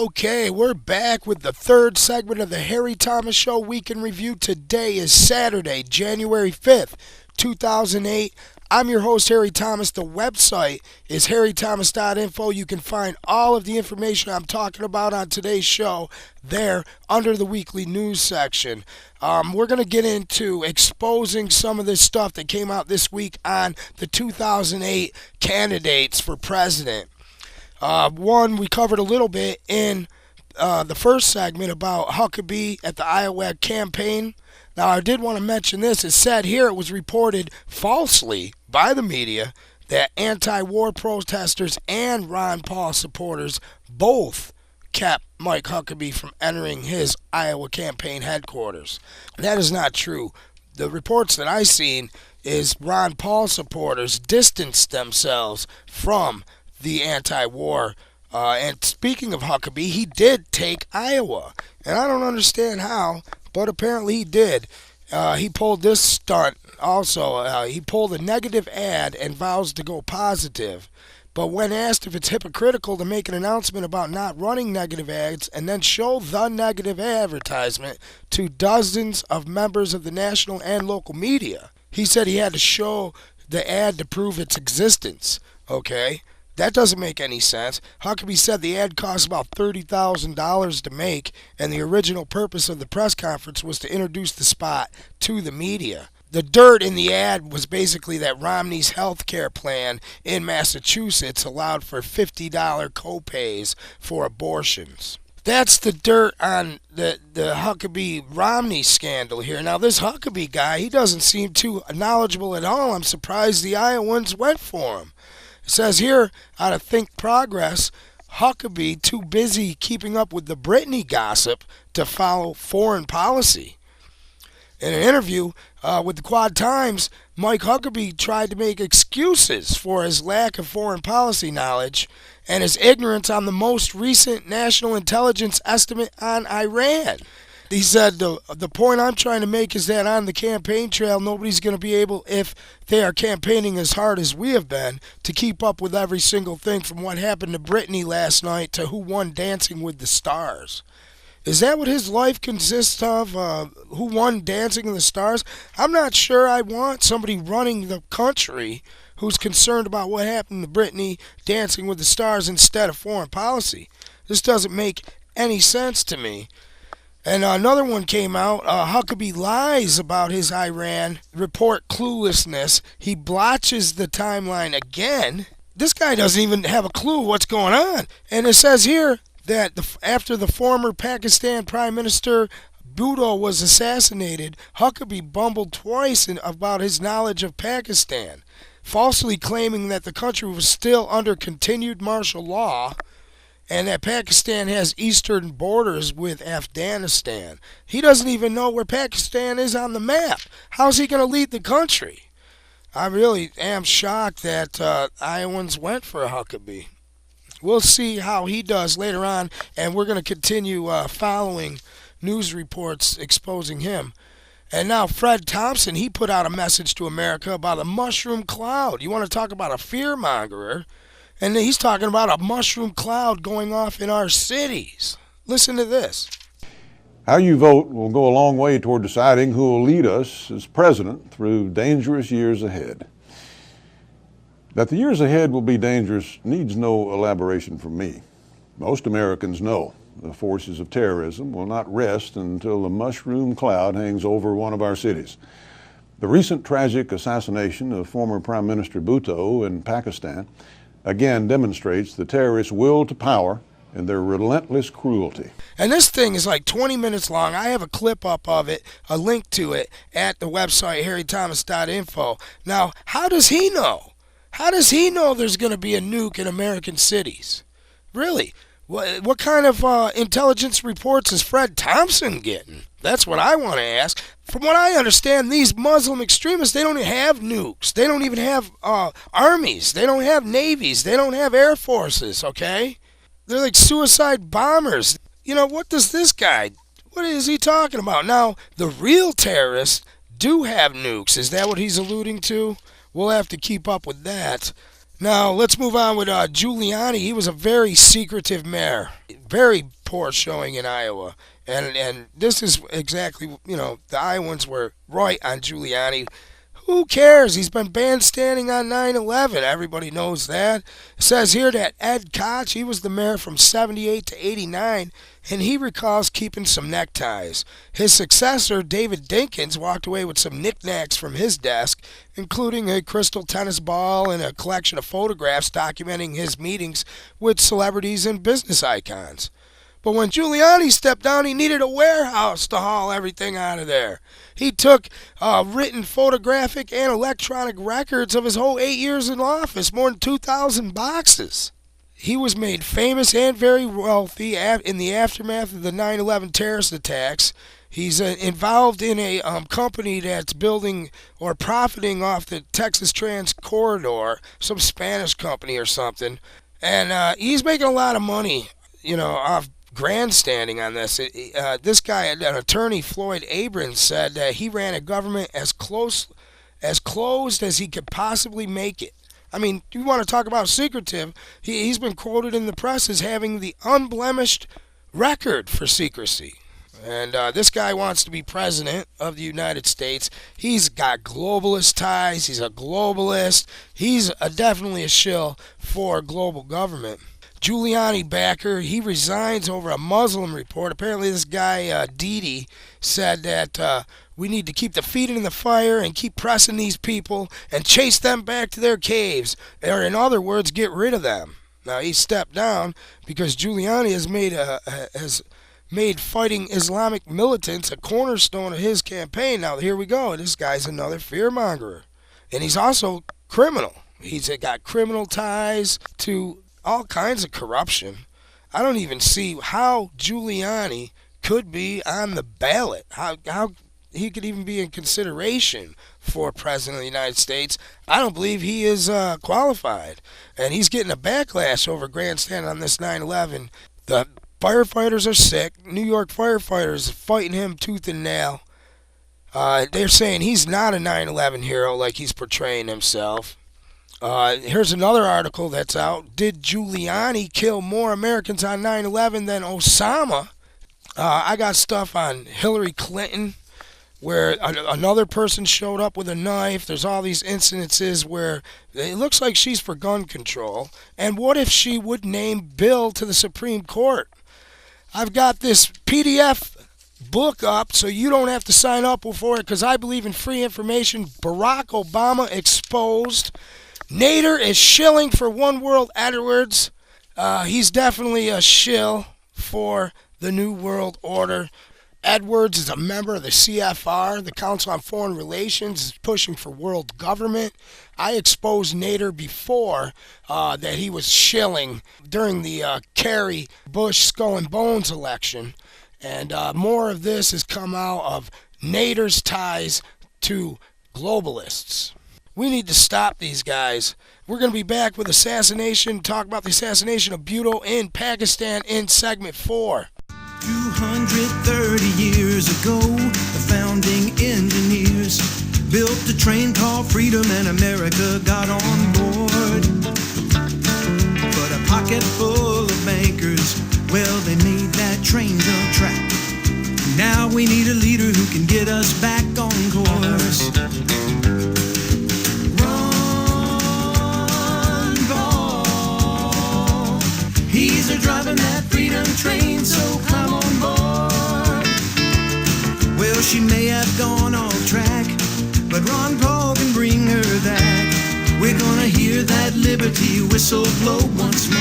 Okay, we're back with the third segment of the Harry Thomas Show Week in Review. Today is Saturday, January 5th, 2008. I'm your host, Harry Thomas. The website is harrythomas.info. You can find all of the information I'm talking about on today's show there under the weekly news section. We're going to get into exposing some of this stuff that came out this week on the 2008 candidates for president. One, we covered a little bit in the first segment about Huckabee at the Iowa campaign. Now, I did want to mention this. It said here it was reported falsely by the media that anti-war protesters and Ron Paul supporters both kept Mike Huckabee from entering his Iowa campaign headquarters. That is not true. The reports that I've seen is Ron Paul supporters distanced themselves from the anti-war. And speaking of Huckabee, he did take Iowa. And I don't understand how, but apparently he did. He pulled this stunt also. He pulled a negative ad and vows to go positive. But when asked if it's hypocritical to make an announcement about not running negative ads and then show the negative advertisement to dozens of members of the national and local media, he said he had to show the ad to prove its existence. Okay? That doesn't make any sense. Huckabee said the ad cost about $30,000 to make, and the original purpose of the press conference was to introduce the spot to the media. The dirt in the ad was basically that Romney's health care plan in Massachusetts allowed for $50 copays for abortions. That's the dirt on the Huckabee-Romney scandal here. Now, this Huckabee guy, he doesn't seem too knowledgeable at all. I'm surprised the Iowans went for him. It says here, out of Think Progress, Huckabee too busy keeping up with the Britney gossip to follow foreign policy. In an interview with the Quad Times, Mike Huckabee tried to make excuses for his lack of foreign policy knowledge and his ignorance on the most recent national intelligence estimate on Iran. He said, the point I'm trying to make is that on the campaign trail, nobody's going to be able, if they are campaigning as hard as we have been, to keep up with every single thing from what happened to Britney last night to who won Dancing with the Stars. Is that what his life consists of? Who won Dancing with the Stars? I'm not sure I want somebody running the country who's concerned about what happened to Britney Dancing with the Stars instead of foreign policy. This doesn't make any sense to me. And another one came out. Huckabee lies about his Iran report cluelessness. He blotches the timeline again. This guy doesn't even have a clue what's going on. And it says here that after the former Pakistan Prime Minister Bhutto was assassinated, Huckabee bumbled twice about his knowledge of Pakistan, falsely claiming that the country was still under continued martial law and that Pakistan has eastern borders with Afghanistan. He doesn't even know where Pakistan is on the map. How's he going to lead the country? I really am shocked that Iowans went for Huckabee. We'll see how he does later on, and we're going to continue following news reports exposing him. And now Fred Thompson, he put out a message to America about a mushroom cloud. You want to talk about a fear-mongerer? And he's talking about a mushroom cloud going off in our cities. Listen to this. How you vote will go a long way toward deciding who will lead us as president through dangerous years ahead. That the years ahead will be dangerous needs no elaboration from me. Most Americans know the forces of terrorism will not rest until the mushroom cloud hangs over one of our cities. The recent tragic assassination of former Prime Minister Bhutto in Pakistan again demonstrates the terrorists' will to power and their relentless cruelty. And this thing is like 20 minutes long. I have a clip up of it, a link to it, at the website harrythomas.info. Now, how does he know? How does he know there's going to be a nuke in American cities? Really? What kind of intelligence reports is Fred Thompson getting? That's what I want to ask. From what I understand, these Muslim extremists, they don't even have nukes. They don't even have armies. They don't have navies. They don't have air forces, okay? They're like suicide bombers. You know, what is he talking about? Now, the real terrorists do have nukes. Is that what he's alluding to? We'll have to keep up with that. Now, let's move on with Giuliani. He was a very secretive mayor. Very poor showing in Iowa. And this is exactly, the Iowans were right on Giuliani. Who cares? He's been bandstanding on 9/11. Everybody knows that. It says here that Ed Koch, he was the mayor from 78 to 89, and he recalls keeping some neckties. His successor, David Dinkins, walked away with some knickknacks from his desk, including a crystal tennis ball and a collection of photographs documenting his meetings with celebrities and business icons. But when Giuliani stepped down, he needed a warehouse to haul everything out of there. He took written photographic and electronic records of his whole 8 years in office, more than 2,000 boxes. He was made famous and very wealthy in the aftermath of the 9/11 terrorist attacks. He's involved in a company that's building or profiting off the Texas Trans Corridor, some Spanish company or something. And he's making a lot of money, off grandstanding on this. This guy, an attorney, Floyd Abrams, said that he ran a government as closed as he could possibly make it. I mean, you want to talk about secretive? He's been quoted in the press as having the unblemished record for secrecy. And this guy wants to be president of the United States. He's got globalist ties. He's a globalist. He's definitely a shill for global government. Giuliani backer, he resigns over a Muslim report. Apparently this guy, Didi, said that we need to keep the feet in the fire and keep pressing these people and chase them back to their caves. Or in other words, get rid of them. Now he stepped down because Giuliani has made fighting Islamic militants a cornerstone of his campaign. Now here we go. This guy's another fearmonger. And he's also criminal. He's got criminal ties to all kinds of corruption. I don't even see how Giuliani could be on the ballot. How he could even be in consideration for president of the United States. I don't believe he is qualified. And he's getting a backlash over grandstanding on this 9/11. The firefighters are sick. New York firefighters fighting him tooth and nail. They're saying he's not a 9/11 hero like he's portraying himself. Here's another article that's out. Did Giuliani kill more Americans on 9/11 than Osama? I got stuff on Hillary Clinton, where another person showed up with a knife. There's all these incidences where it looks like she's for gun control. And what if she would name Bill to the Supreme Court? I've got this PDF book up so you don't have to sign up for it because I believe in free information. Barack Obama exposed. Nader is shilling for One World Edwards. He's definitely a shill for the New World Order. Edwards is a member of the CFR, the Council on Foreign Relations, is pushing for world government. I exposed Nader before that he was shilling during the Kerry Bush Skull and Bones election. And more of this has come out of Nader's ties to globalists. We need to stop these guys. We're going to be back with talk about the assassination of Bhutto in Pakistan in segment 4. 230 years ago, the founding engineers built a train called Freedom and America got on board. But a pocket full of bankers, well, they made that train jump track. Now we need a leader who can get us back on course. He's driving that freedom train, so come on board. Well, she may have gone off track, but Ron Paul can bring her back. We're gonna hear that liberty whistle blow once more.